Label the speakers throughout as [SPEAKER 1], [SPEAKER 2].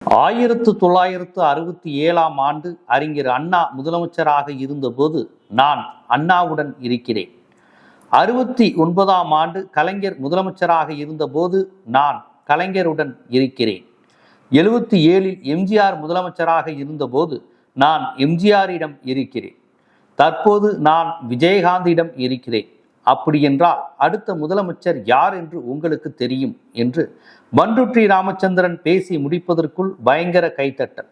[SPEAKER 1] 1967ஆம் ஆண்டு அறிஞர் அண்ணா முதலமைச்சராக இருந்தபோது நான் அண்ணாவுடன் இருக்கிறேன். 69ஆம் ஆண்டு கலைஞர் முதலமைச்சராக இருந்தபோது நான் கலைஞருடன் இருக்கிறேன். 77இல் எம்ஜிஆர் முதலமைச்சராக இருந்தபோது நான் எம்ஜிஆரிடம் இருக்கிறேன். தற்போது நான் விஜயகாந்திடம் இருக்கிறேன். அப்படியென்றால் அடுத்த முதலமைச்சர் யார் என்று உங்களுக்கு தெரியும் என்று பண்ருட்டி ராமச்சந்திரன் பேசி முடிப்பதற்குள் பயங்கர கைத்தட்டல்.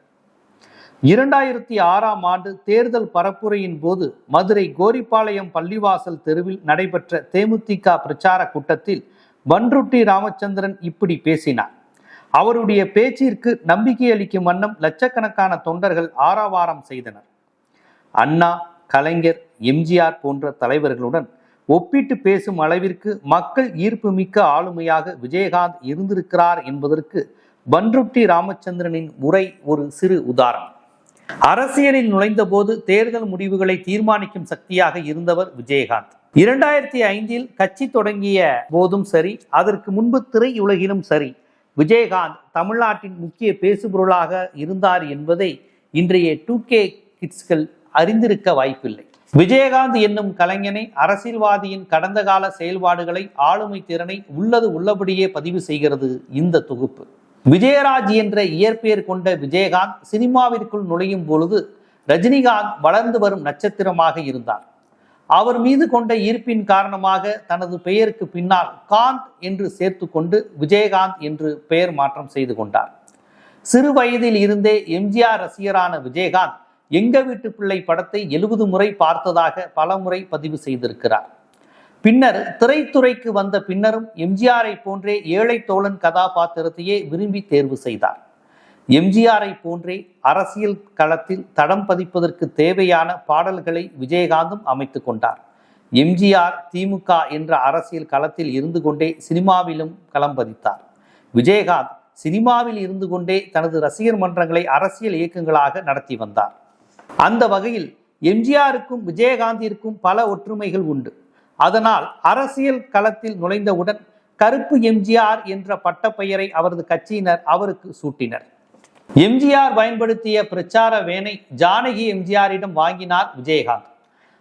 [SPEAKER 1] 2006ஆம் ஆண்டு தேர்தல் பரப்புரையின் போது மதுரை கோரிப்பாளையம் பள்ளிவாசல் தெருவில் நடைபெற்ற தேமுதிக பிரச்சார கூட்டத்தில் பண்ருட்டி ராமச்சந்திரன் இப்படி பேசினார். அவருடைய பேச்சிற்கு நம்பிக்கை அளிக்கும் வண்ணம் லட்சக்கணக்கான தொண்டர்கள் ஆரவாரம் செய்தனர். அண்ணா, கலைஞர், எம்ஜிஆர் போன்ற தலைவர்களுடன் ஒப்பிட்டு பேசும் அளவிற்கு மக்கள் ஈர்ப்பு மிக்க ஆளுமையாக விஜயகாந்த் இருந்திருக்கிறார் என்பதற்கு பண்ருட்டி ராமச்சந்திரனின் உரை ஒரு சிறு உதாரணம். அரசியலில் நுழைந்த போது தேர்தல் முடிவுகளை தீர்மானிக்கும் சக்தியாக இருந்தவர் விஜயகாந்த். 2005இல் கட்சி தொடங்கிய போதும் சரி, அதற்கு முன்பு திரையுலகிலும் சரி, விஜயகாந்த் தமிழ்நாட்டின் முக்கிய பேசுபொருளாக இருந்தார் என்பதை இன்றைய 2K கிட்ஸ்கள் அறிந்திருக்க வாய்ப்பில்லை. விஜயகாந்த் என்னும் கலைஞனை, அரசியல்வாதியின் கடந்த கால செயல்பாடுகளை, ஆளுமை திறனை உள்ளது உள்ளபடியே பதிவு செய்கிறது இந்த தொகுப்பு. விஜயராஜ் என்ற இயற்பெயர் கொண்ட விஜயகாந்த் சினிமாவிற்குள் நுழையும் பொழுது ரஜினிகாந்த் வளர்ந்து வரும் நட்சத்திரமாக இருந்தார். அவர் மீது கொண்ட ஈர்ப்பின் காரணமாக தனது பெயருக்கு பின்னால் காந்த் என்று சேர்த்து கொண்டு விஜயகாந்த் என்று பெயர் மாற்றம் செய்து கொண்டார். சிறு வயதில் இருந்தே எம்ஜிஆர் ரசிகரான விஜயகாந்த் எங்க வீட்டு பிள்ளை படத்தை 70 முறை பார்த்ததாக பல முறை பதிவு செய்திருக்கிறார். பின்னர் திரைத்துறைக்கு வந்த பின்னரும் எம்ஜிஆரை போன்றே ஏழை தோழன் கதாபாத்திரத்தையே விரும்பி தேர்வு செய்தார். எம்ஜிஆரை போன்றே அரசியல் களத்தில் தடம் பதிப்பதற்கு தேவையான பாடல்களை விஜயகாந்தும் அமைத்து கொண்டார். எம்ஜிஆர் திமுக என்ற அரசியல் களத்தில் இருந்து கொண்டே சினிமாவிலும் களம் பதித்தார். விஜயகாந்த் சினிமாவில் இருந்து கொண்டே தனது ரசிகர் மன்றங்களை அரசியல் இயக்கங்களாக நடத்தி வந்தார். அந்த வகையில் எம்ஜிஆருக்கும் விஜயகாந்திற்கும் பல ஒற்றுமைகள் உண்டு. அதனால் அரசியல் களத்தில் நுழைந்தவுடன் கருப்பு எம்ஜிஆர் என்ற பட்டப்பெயரை அவரது கட்சியினர் அவருக்கு சூட்டினர். எம்ஜிஆர் பயன்படுத்திய பிரச்சார வேனை ஜானகி எம்ஜிஆரிடம் வாங்கினார் விஜயகாந்த்.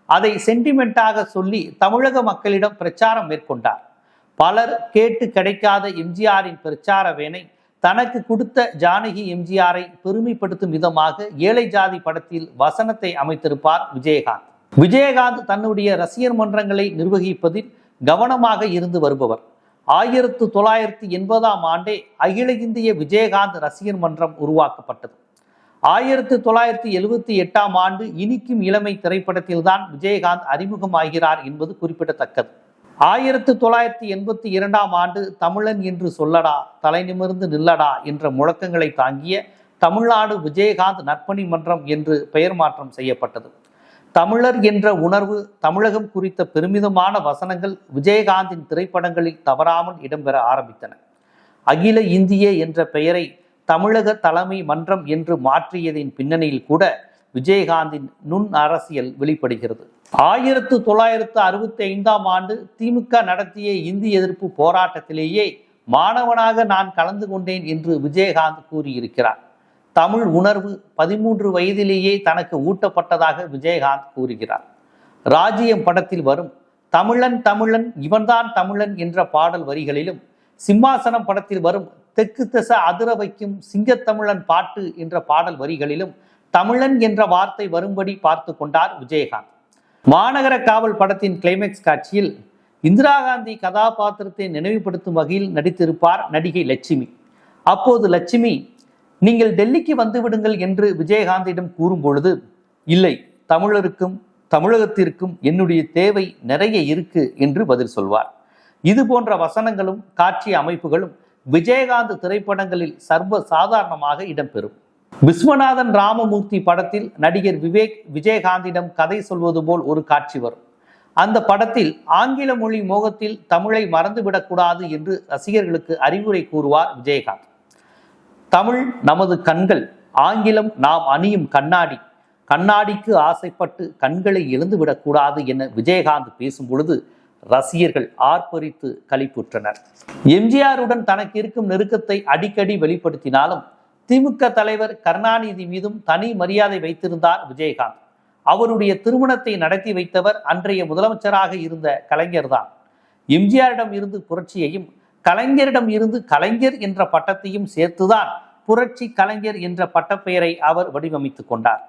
[SPEAKER 1] அதை சென்டிமெண்டாக சொல்லி தமிழக மக்களிடம் பிரச்சாரம் மேற்கொண்டார். பலர் கேட்டு கிடைக்காத எம்ஜிஆரின் பிரச்சார வேனை தனக்கு கொடுத்த ஜானகி எம்ஜிஆரை பெருமைப்படுத்தும் விதமாக ஏழை ஜாதி படத்தில் வசனத்தை அமைத்திருப்பார் விஜயகாந்த். விஜயகாந்த் தன்னுடைய ரசிகர் மன்றங்களை நிர்வகிப்பதில் கவனமாக இருந்து வருபவர். 1980ஆம் ஆண்டே அகில இந்திய விஜயகாந்த் ரசிகர் மன்றம் உருவாக்கப்பட்டது. 1978ஆம் ஆண்டு இனிக்கும் இளமை திரைப்படத்தில்தான் விஜயகாந்த் அறிமுகமாகிறார் என்பது குறிப்பிடத்தக்கது. 1982ஆம் ஆண்டு தமிழன் என்று சொல்லடா, தலை நிமிர்ந்து நில்லடா என்ற முழக்கங்களை தாங்கிய தமிழ்நாடு விஜயகாந்த் நற்பணி மன்றம் என்று பெயர் மாற்றம் செய்யப்பட்டது. தமிழர் என்ற உணர்வு, தமிழகம் குறித்த பெருமிதமான வசனங்கள் விஜயகாந்தின் திரைப்படங்களில் தவறாமல் இடம்பெற ஆரம்பித்தன. அகில இந்திய என்ற பெயரை தமிழக தலைமை மன்றம் என்று மாற்றியதின் பின்னணியில் கூட விஜயகாந்தின் நுண் அரசியல் வெளிப்படுகிறது. 1965ஆம் ஆண்டு திமுக நடத்திய இந்தி எதிர்ப்பு போராட்டத்திலேயே மாணவனாக நான் கலந்து கொண்டேன் என்று விஜயகாந்த் கூறியிருக்கிறார். தமிழ் உணர்வு 13 வயதிலேயே தனக்கு ஊட்டப்பட்டதாக விஜயகாந்த் கூறுகிறார். ராஜ்யம் படத்தில் வரும் தமிழன் தமிழன் இவன்தான் தமிழன் என்ற பாடல் வரிகளிலும், சிம்மாசனம் படத்தில் வரும் தெற்கு திசை அதிர வைக்கும் சிங்கத்தமிழன் பாட்டு என்ற பாடல் வரிகளிலும் தமிழன் என்ற வார்த்தை வரும்படி பார்த்து கொண்டார் விஜயகாந்த். மாநகர காவல் படத்தின் கிளைமேக்ஸ் காட்சியில் இந்திரா காந்தி கதாபாத்திரத்தை நினைவுபடுத்தும் வகையில் நடித்திருப்பார் நடிகை லட்சுமி. அப்போது லட்சுமி, நீங்கள் டெல்லிக்கு வந்து விடுங்கள் என்று விஜயகாந்திடம் கூறும் பொழுது, இல்லை, தமிழருக்கும் தமிழகத்திற்கும் என்னுடைய தேவை நிறைய இருக்கு என்று பதில் சொல்வார். இது போன்ற வசனங்களும் காட்சி அமைப்புகளும் விஜயகாந்த் திரைப்படங்களில் சர்வ சாதாரணமாக இடம்பெறும். விஸ்வநாதன் ராமமூர்த்தி படத்தில் நடிகர் விவேக் விஜயகாந்திடம் கதை சொல்வது போல் ஒரு காட்சி வரும். அந்த படத்தில் ஆங்கில மொழி மோகத்தில் தமிழை மறந்துவிடக்கூடாது என்று ரசிகர்களுக்கு அறிவுரை கூறுவார் விஜயகாந்த். தமிழ் நமது கண்கள், ஆங்கிலம் நாம் அணியும் கண்ணாடி, கண்ணாடிக்கு ஆசைப்பட்டு கண்களை இழந்துவிடக்கூடாது என விஜயகாந்த் பேசும் பொழுது ரசிகர்கள் ஆர்ப்பரித்து களிப்புற்றனர். எம்ஜிஆருடன் தனக்கு இருக்கும் நெருக்கத்தை அடிக்கடி வெளிப்படுத்தினாலும் திமுக தலைவர் கருணாநிதி மீதும் தனி மரியாதை வைத்திருந்தார் விஜயகாந்த். அவருடைய திருமணத்தை நடத்தி வைத்தவர் அன்றைய முதலமைச்சராக இருந்த கலைஞர்தான். எம்ஜிஆரிடம் இருந்து புரட்சியையும் கலைஞரிடம் இருந்து கலைஞர் என்ற பட்டத்தையும் சேர்த்துதான் புரட்சி கலைஞர் என்ற பட்டப்பெயரை அவர் வடிவமைத்துக் கொண்டார்.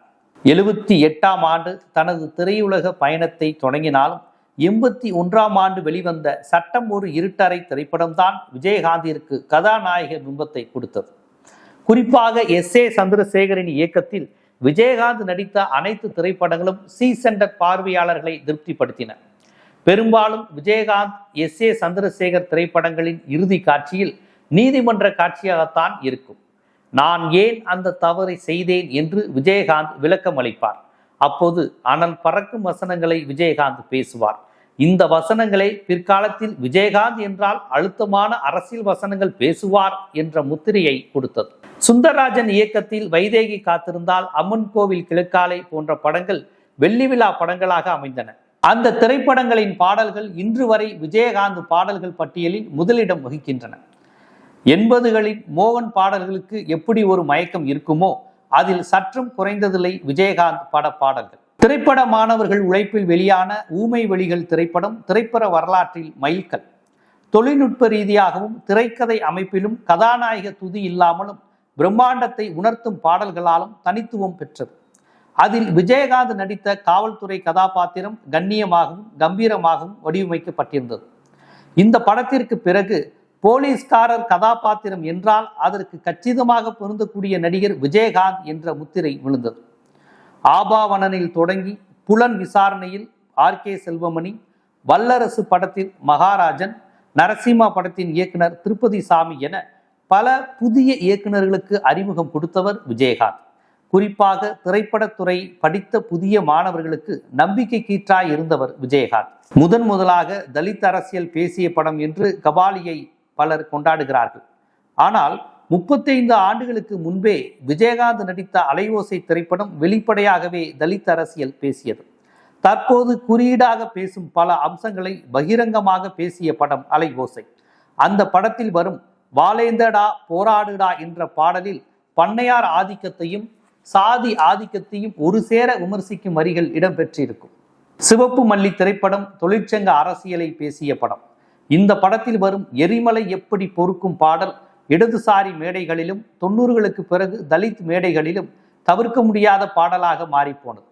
[SPEAKER 1] 78ஆம் ஆண்டு தனது திரையுலக பயணத்தை தொடங்கினாலும் 81ஆம் ஆண்டு வெளிவந்த சட்டம் ஒரு இருட்டறை திரைப்படம்தான் விஜயகாந்திற்கு கதாநாயக பிம்பத்தை கொடுத்தது. குறிப்பாக S.A. சந்திரசேகரின் இயக்கத்தில் விஜயகாந்த் நடித்த அனைத்து திரைப்படங்களும் சென்டர் பார்வையாளர்களை திருப்திப்படுத்தின. பெரும்பாலும் விஜயகாந்த் S.A. சந்திரசேகர் திரைப்படங்களின் இறுதி காட்சியில் நீதிமன்ற காட்சியாகத்தான் இருக்கும். நான் ஏன் அந்த தவறை செய்தேன் என்று விஜயகாந்த் விளக்கம் அளிப்பார். அப்போது அனல் பறக்கும் வசனங்களை விஜயகாந்த் பேசுவார். இந்த வசனங்களே பிற்காலத்தில் விஜயகாந்த் என்றால் அழுத்தமான அரசியல் வசனங்கள் பேசுவார் என்ற முத்திரையை கொடுத்தது. சுந்தரராஜன் இயக்கத்தில் வைதேகி காத்திருந்தால், அம்மன் கோவில் கிழக்காலை போன்ற படங்கள் வெள்ளி விழா படங்களாக அமைந்தன. அந்த திரைப்படங்களின் பாடல்கள் இன்று வரை விஜயகாந்த் பாடல்கள் பட்டியலில் முதலிடம் வகிக்கின்றன. 80களின் மோகன் பாடல்களுக்கு எப்படி ஒரு மயக்கம் இருக்குமோ அதில் சற்றும் குறைந்ததில்லை விஜயகாந்த் பட பாடல்கள். திரைப்பட மாணவர்கள் உழைப்பில் வெளியான ஊமை வெளிகள் திரைப்படம் திரைப்பட வரலாற்றில் மைல்கல். தொழில்நுட்ப ரீதியாகவும் திரைக்கதை அமைப்பிலும் கதாநாயக துதி இல்லாமலும் பிரம்மாண்டத்தை உணர்த்தும் பாடல்களாலும் தனித்துவம் பெற்றது. அதில் விஜயகாந்த் நடித்த காவல்துறை கதாபாத்திரம் கண்ணியமாகவும் கம்பீரமாகவும் வடிவமைக்கப்பட்டிருந்தது. இந்த படத்திற்கு பிறகு போலீஸ்காரர் கதாபாத்திரம் என்றால் அதற்கு கச்சிதமாக பொருந்தக்கூடிய நடிகர் விஜயகாந்த் என்ற முத்திரை விழுந்தது. ஆபாவனனில் தொடங்கி புலன் விசாரணையில் R.K. செல்வமணி, வல்லரசு படத்தில் மகாராஜன், நரசிம்மா படத்தின் இயக்குனர் திருப்பதி சாமி என பல புதிய இயக்குநர்களுக்கு அறிமுகம் கொடுத்தவர் விஜயகாந்த். குறிப்பாக திரைப்படத்துறை படித்த புதிய மாணவர்களுக்கு நம்பிக்கை கீற்றாய் இருந்தவர் விஜயகாந்த். முதலாக தலித் அரசியல் பேசிய படம் என்று கபாலியை பலர் கொண்டாடுகிறார்கள். ஆனால் 35 ஆண்டுகளுக்கு முன்பே விஜயகாந்த் நடித்த அலைவோசை திரைப்படம் வெளிப்படையாகவே தலித் அரசியல் பேசியது. தற்போது குறியீடாக பேசும் பல அம்சங்களை பகிரங்கமாக பேசிய படம் அலைவோசை. அந்த படத்தில் வரும் வாலேந்தடா போராடுடா என்ற பாடலில் பண்ணையார் ஆதிக்கத்தையும் சாதி ஆதிக்கத்தையும் ஒரு சேர விமர்சிக்கும் வரிகள் இடம்பெற்றிருக்கும். சிவப்பு மல்லி திரைப்படம் தொழிற்சங்க அரசியலை பேசிய படம். இந்த படத்தில் வரும் எரிமலை எப்படி பொறுக்கும் பாடல் இடதுசாரி மேடைகளிலும் 90களுக்கு பிறகு தலித் மேடைகளிலும் தவிர்க்க முடியாத பாடலாக மாறிப்போனது.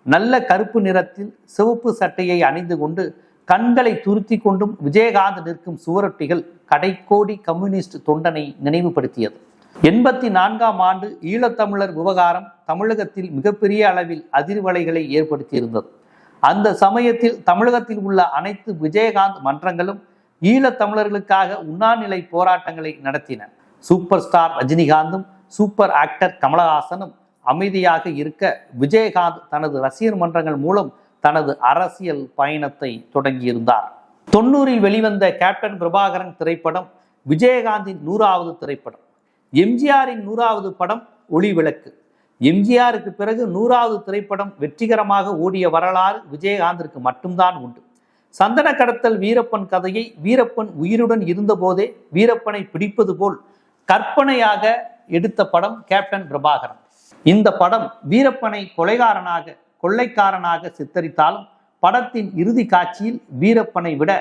[SPEAKER 1] நல்ல கருப்பு நிறத்தில் சிவப்பு சட்டையை அணிந்து கொண்டு கண்களை துருத்தி கொண்டும் விஜயகாந்த் நிற்கும் சுவரொட்டிகள் கடைக்கோடி கம்யூனிஸ்ட் தொண்டனை நினைவுபடுத்தியது. 84ஆம் ஆண்டு ஈழத்தமிழர் விவகாரம் தமிழகத்தில் மிகப்பெரிய அளவில் அதிர்வலைகளை ஏற்படுத்தியிருந்தது. அந்த சமயத்தில் தமிழகத்தில் உள்ள அனைத்து விஜயகாந்த் மன்றங்களும் ஈழத்தமிழர்களுக்காக உண்ணாநிலை போராட்டங்களை நடத்தின. சூப்பர் ஸ்டார் ரஜினிகாந்தும் சூப்பர் ஆக்டர் கமலஹாசனும் அமைதியாக இருக்க விஜயகாந்த் தனது ரசிகர் மன்றங்கள் மூலம் தனது அரசியல் பயணத்தை தொடங்கியிருந்தார். 90ல் வெளிவந்த கேப்டன் பிரபாகரன் திரைப்படம் விஜயகாந்தின் 100வது திரைப்படம். எம்ஜிஆரின் 100வது படம் ஒளி விளக்கு. எம்ஜிஆருக்கு பிறகு 100வது திரைப்படம் வெற்றிகரமாக ஓடிய வரலாறு விஜயகாந்திற்கு மட்டும்தான் உண்டு. சந்தன கடத்தல் வீரப்பன் கதையை வீரப்பன் உயிருடன் இருந்தபோதே வீரப்பனை பிடிப்பது போல் கற்பனையாக எடுத்த படம் கேப்டன் பிரபாகரன். இந்த படம் வீரப்பனை கொள்ளைக்காரனாக சித்தரித்தாலும் படத்தின் இறுதி காட்சியில் வீரப்பனை விட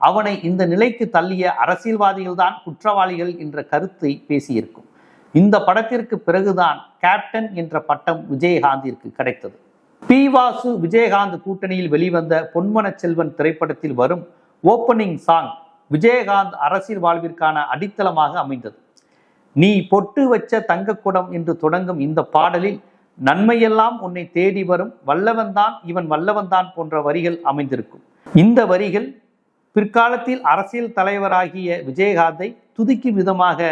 [SPEAKER 1] அவனை இந்த நிலைக்கு தள்ளிய அரசியல்வாதிகள் தான் குற்றவாளிகள் என்ற கருத்தை பேசியிருக்கும். இந்த படத்திற்கு பிறகுதான் கேப்டன் என்ற பட்டம் விஜயகாந்திற்கு கிடைத்தது. பி. வாசு விஜயகாந்த் கூட்டணியில் வெளிவந்த பொன்மன செல்வன் திரைப்படத்தில் வரும் ஓப்பனிங் சாங் விஜயகாந்த் அரசியல் வாழ்விற்கான அடித்தளமாக அமைந்தது. நீ பொட்டு வச்ச தங்கக்குடம் என்று தொடங்கும் இந்த பாடலில் நன்மையெல்லாம் உன்னை தேடி வரும், வல்லவன்தான் இவன் வல்லவன்தான் போன்ற வரிகள் அமைந்திருக்கும். இந்த வரிகள் பிற்காலத்தில் அரசியல் தலைவராகிய விஜயகாந்தை துதிக்கும் விதமாக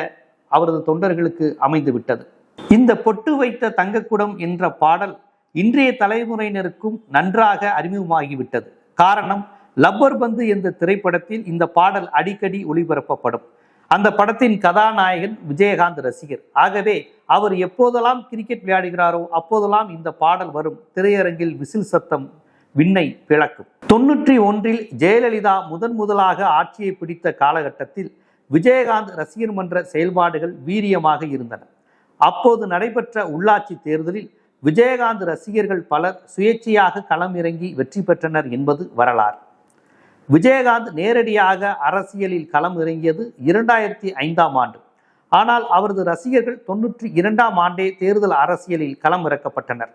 [SPEAKER 1] அவரது தொண்டர்களுக்கு அமைந்து விட்டது. இந்த பொட்டு வைத்த தங்கக்குடம் என்ற பாடல் இன்றைய தலைமுறையினருக்கும் நன்றாக அறிமுகமாகிவிட்டது. காரணம், லப்பர் பந்து என்ற திரைப்படத்தில் இந்த பாடல் அடிக்கடி ஒளிபரப்பப்படும். அந்த படத்தின் கதாநாயகன் விஜயகாந்த் ரசிகர். ஆகவே அவர் எப்போதெல்லாம் கிரிக்கெட் விளையாடுகிறாரோ அப்போதெல்லாம் இந்த பாடல் வரும். திரையரங்கில் விசில் சத்தம் விண்ணை பிளக்கும். 91ல் ஜெயலலிதா முதலாக ஆட்சியை பிடித்த காலகட்டத்தில் விஜயகாந்த் ரசிகர் மன்ற செயல்பாடுகள் வீரியமாக இருந்தன. அப்போது நடைபெற்ற உள்ளாட்சி தேர்தலில் விஜயகாந்த் ரசிகர்கள் பலர் சுயேட்சையாக களம் இறங்கி வெற்றி பெற்றனர் என்பது வரலாறு. விஜயகாந்த் நேரடியாக அரசியலில் களம் இறங்கியது 2005ஆம் ஆண்டு. ஆனால் அவரது ரசிகர்கள் 92ஆம் ஆண்டே தேர்தல் அரசியலில் களம் இறக்கப்பட்டனர்.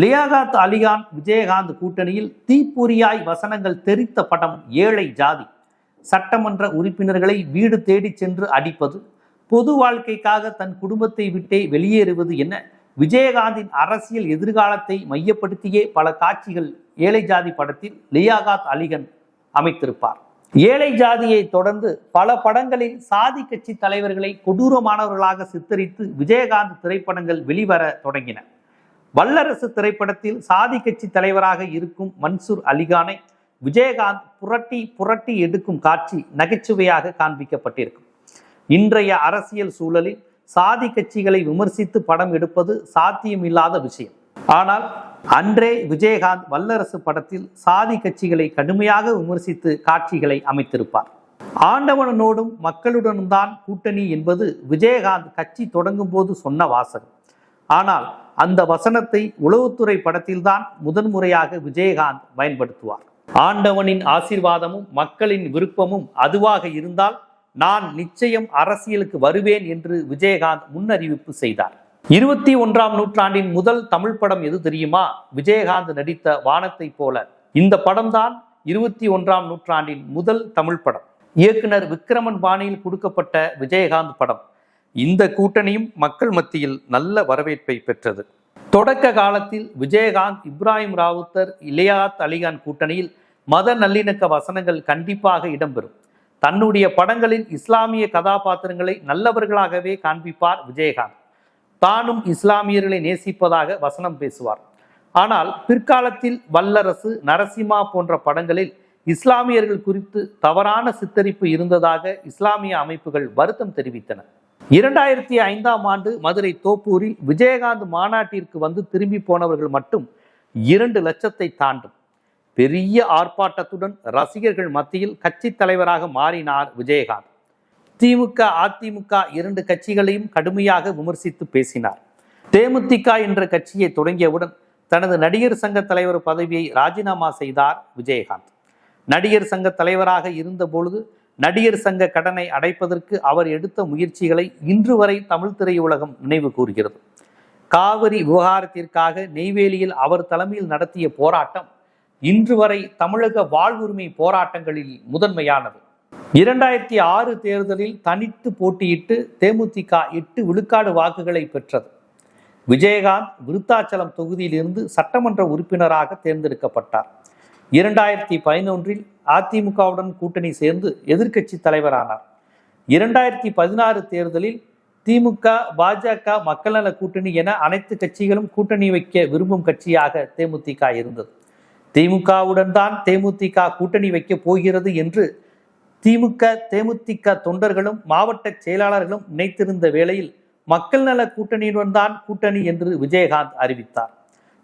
[SPEAKER 1] லியாகத் அலிகான் விஜயகாந்த் கூட்டணியில் தீப்பொறியாய் வசனங்கள் தெரித்த படம் ஏழை ஜாதி. சட்டமன்ற உறுப்பினர்களை வீடு தேடி சென்று அடிப்பது, பொது வாழ்க்கைக்காக தன் குடும்பத்தை விட்டே வெளியேறுவது என விஜயகாந்தின் அரசியல் எதிர்காலத்தை மையப்படுத்தியே பல காட்சிகள் ஏழை ஜாதி படத்தில் லியாகத் அலிகான் அமைத்திருப்பார். ஏழை ஜாதியை தொடர்ந்து பல படங்களில் சாதி கட்சி தலைவர்களை கொடூரமானவர்களாக சித்தரித்து விஜயகாந்த் திரைப்படங்கள் வெளிவர தொடங்கின. வல்லரசு திரைப்படத்தில் சாதி கட்சி தலைவராக இருக்கும் மன்சூர் அலிகானை விஜயகாந்த் புரட்டி எடுக்கும் காட்சி நகைச்சுவையாக காண்பிக்கப்பட்டிருக்கும். இன்றைய அரசியல் சூழலில் சாதி கட்சிகளை விமர்சித்து படம் எடுப்பது சாத்தியமில்லாத விஷயம். ஆனால் அன்றே விஜயகாந்த் வல்லரசு படத்தில் சாதி கட்சிகளை கடுமையாக விமர்சித்து காட்சிகளை அமைத்திருப்பார். ஆண்டவனோடும் மக்களுடனும் தான் கூட்டணி என்பது விஜயகாந்த் கட்சி தொடங்கும் போது சொன்ன வாசகம். ஆனால் அந்த வசனத்தை உளவுத்துறை படத்தில்தான் முதன்முறையாக விஜயகாந்த் பயன்படுத்துவார். ஆண்டவனின் ஆசீர்வாதமும் மக்களின் விருப்பமும் அதுவாக இருந்தால் நான் நிச்சயம் அரசியலுக்கு வருவேன் என்று விஜயகாந்த் முன்னறிவிப்பு செய்தார். 21ஆம் நூற்றாண்டின் முதல் தமிழ் படம் எது தெரியுமா? விஜயகாந்த் நடித்த வானத்தை போல. இந்த படம்தான் 21ஆம் நூற்றாண்டின் முதல் தமிழ் படம். இயக்குனர் விக்ரமன் பாணியில் கொடுக்கப்பட்ட விஜயகாந்த் படம். இந்த கூட்டணியும் மக்கள் மத்தியில் நல்ல வரவேற்பை பெற்றது. தொடக்க காலத்தில் விஜயகாந்த், இப்ராஹிம் ராவுத்தர், லியாகத் அலிகான் கூட்டணியில் மத நல்லிணக்க வசனங்கள் கண்டிப்பாக இடம்பெறும். தன்னுடைய படங்களில் இஸ்லாமிய கதாபாத்திரங்களை நல்லவர்களாகவே காண்பிப்பார் விஜயகாந்த். தானும் இஸ்லாமியர்களை நேசிப்பதாக வசனம் பேசுவார். ஆனால் பிற்காலத்தில் வல்லரசு, நரசிம்மா போன்ற படங்களில் இஸ்லாமியர்கள் குறித்து தவறான சித்தரிப்பு இருந்ததாக இஸ்லாமிய அமைப்புகள் வருத்தம் தெரிவித்தன. 2005ஆம் ஆண்டு மதுரை தோப்பூரில் விஜயகாந்த் மாநாட்டிற்கு வந்து திரும்பி போனவர்கள் மட்டும் 2 லட்சத்தை தாண்டும். பெரிய ஆர்ப்பாட்டத்துடன் ரசிகர்கள் மத்தியில் கட்சி தலைவராக மாறினார் விஜயகாந்த். திமுக, அதிமுக 2 கட்சிகளையும் கடுமையாக விமர்சித்து பேசினார். தேமுதிக என்ற கட்சியை தொடங்கியவுடன் தனது நடிகர் சங்க தலைவர் பதவியை ராஜினாமா செய்தார் விஜயகாந்த். நடிகர் சங்க தலைவராக இருந்த பொழுது நடிகர் சங்க கடனை அடைப்பதற்கு அவர் எடுத்த முயற்சிகளை இன்று வரை தமிழ் திரையுலகம் நினைவு கூறுகிறது. காவிரி விவகாரத்திற்காக நெய்வேலியில் அவர் தலைமையில் நடத்திய போராட்டம் இன்று வரை தமிழக வாழ்வுரிமை போராட்டங்களில் முதன்மையானது. 2006 தேர்தலில் தனித்து போட்டியிட்டு தேமுதிக 8 விழுக்காடு வாக்குகளை பெற்றது. விஜயகாந்த் விருத்தாச்சலம் தொகுதியிலிருந்து சட்டமன்ற உறுப்பினராக தேர்ந்தெடுக்கப்பட்டார். 2011இல் அதிமுகவுடன் கூட்டணி சேர்ந்து எதிர்க்கட்சி தலைவரானார். 2016 தேர்தலில் திமுக, பாஜக, மக்கள் நல கூட்டணி என அனைத்து கட்சிகளும் கூட்டணி வைக்க விரும்பும் கட்சியாக தேமுதிக இருந்தது. திமுகவுடன் தான் தேமுதிக கூட்டணி வைக்க போகிறது என்று திமுக, தேமுதிக தொண்டர்களும் மாவட்ட செயலாளர்களும் நினைத்திருந்த வேளையில் மக்கள் நல கூட்டணியுடன் தான் கூட்டணி என்று விஜயகாந்த் அறிவித்தார்.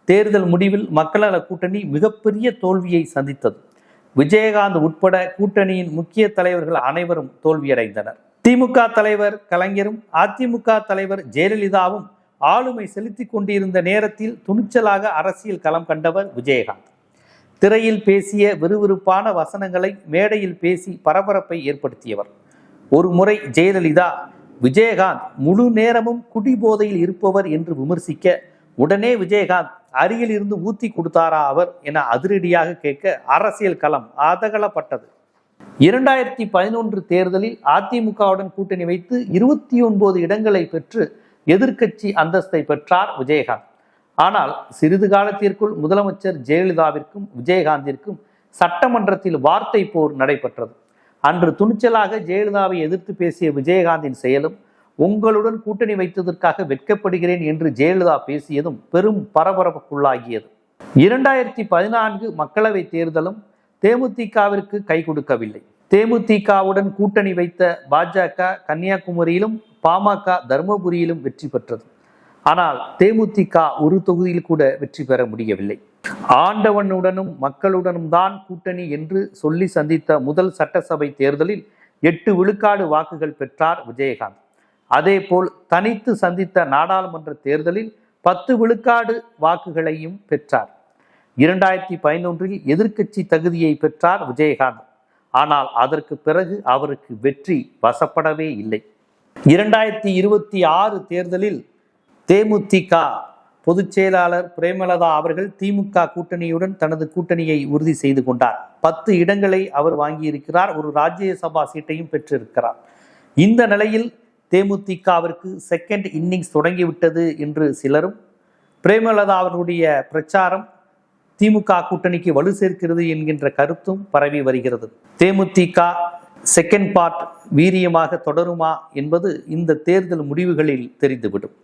[SPEAKER 1] தேர்தல் முடிவில் மக்கள் நல கூட்டணி மிகப்பெரிய தோல்வியை சந்தித்தது. விஜயகாந்த் உட்பட கூட்டணியின் முக்கிய தலைவர்கள் அனைவரும் தோல்வியடைந்தனர். திமுக தலைவர் கலைஞரும் அதிமுக தலைவர் ஜெயலலிதாவும் ஆளுமை செலுத்தி கொண்டிருந்த நேரத்தில் துணிச்சலாக அரசியல் களம் கண்டவர் விஜயகாந்த். திரையில் பேசிய விறுவிறுப்பான வசனங்களை மேடையில் பேசி பரபரப்பை ஏற்படுத்தியவர். ஒரு முறை ஜெயலலிதா, விஜயகாந்த் முழு நேரமும் குடிபோதையில் இருப்பவர் என்று விமர்சிக்க, உடனே விஜயகாந்த் அருகில் இருந்து ஊத்தி கொடுத்தாரா அவர் என அதிரடியாக கேட்க அரசியல் களம் அதகலப்பட்டது. 2011 தேர்தலில் அதிமுகவுடன் கூட்டணி வைத்து 29 இடங்களை பெற்று எதிர்க்கட்சி அந்தஸ்தை பெற்றார் விஜயகாந்த். ஆனால் சிறிது காலத்திற்குள் முதலமைச்சர் ஜெயலலிதாவிற்கும் விஜயகாந்திற்கும் சட்டமன்றத்தில் வார்த்தை போர் நடைபெற்றது. அன்று துணிச்சலாக ஜெயலலிதாவை எதிர்த்து பேசிய விஜயகாந்தின் செயலும், உங்களுடன் கூட்டணி வைத்ததற்காக வெட்கப்படுகிறேன் என்று ஜெயலலிதா பேசியதும் பெரும் பரபரப்புக்குள்ளாகியது. 2014 மக்களவை தேர்தலும் தேமுதிகவிற்கு கை கொடுக்கவில்லை. தேமுதிகவுடன் கூட்டணி வைத்த பாஜக கன்னியாகுமரியிலும் பாமக தர்மபுரியிலும் வெற்றி பெற்றது. ஆனால் தேமுதிக ஒரு தொகுதியில் கூட வெற்றி பெற முடியவில்லை. ஆண்டவனுடனும் மக்களுடனும் தான் கூட்டணி என்று சொல்லி சந்தித்த முதல் சட்டசபை தேர்தலில் 8 விழுக்காடு வாக்குகள் பெற்றார் விஜயகாந்த். அதேபோல் தனித்து சந்தித்த நாடாளுமன்ற தேர்தலில் 10 விழுக்காடு வாக்குகளையும் பெற்றார். 2011 எதிர்க்கட்சி தகுதியை பெற்றார் விஜயகாந்த். ஆனால் அதற்கு பிறகு அவருக்கு வெற்றி வசப்படவே இல்லை. 2026 தேர்தலில் தேமுதிக பொதுச் செயலாளர் பிரேமலதா அவர்கள் திமுக கூட்டணியுடன் தனது கூட்டணியை உறுதி செய்து கொண்டார். 10 இடங்களை அவர் வாங்கியிருக்கிறார். ஒரு ராஜ்யசபா சீட்டையும் பெற்றிருக்கிறார். இந்த நிலையில் தேமுதிகவிற்கு செகண்ட் இன்னிங்ஸ் தொடங்கிவிட்டது என்று சிலரும், பிரேமலதா அவர்களுடைய பிரச்சாரம் திமுக கூட்டணிக்கு வலு சேர்க்கிறது என்கின்ற கருத்தும் பரவி வருகிறது. தேமுதிக செகண்ட் பார்ட் வீரியமாக தொடருமா என்பது இந்த தேர்தல் முடிவுகளில் தெரிந்துவிடும்.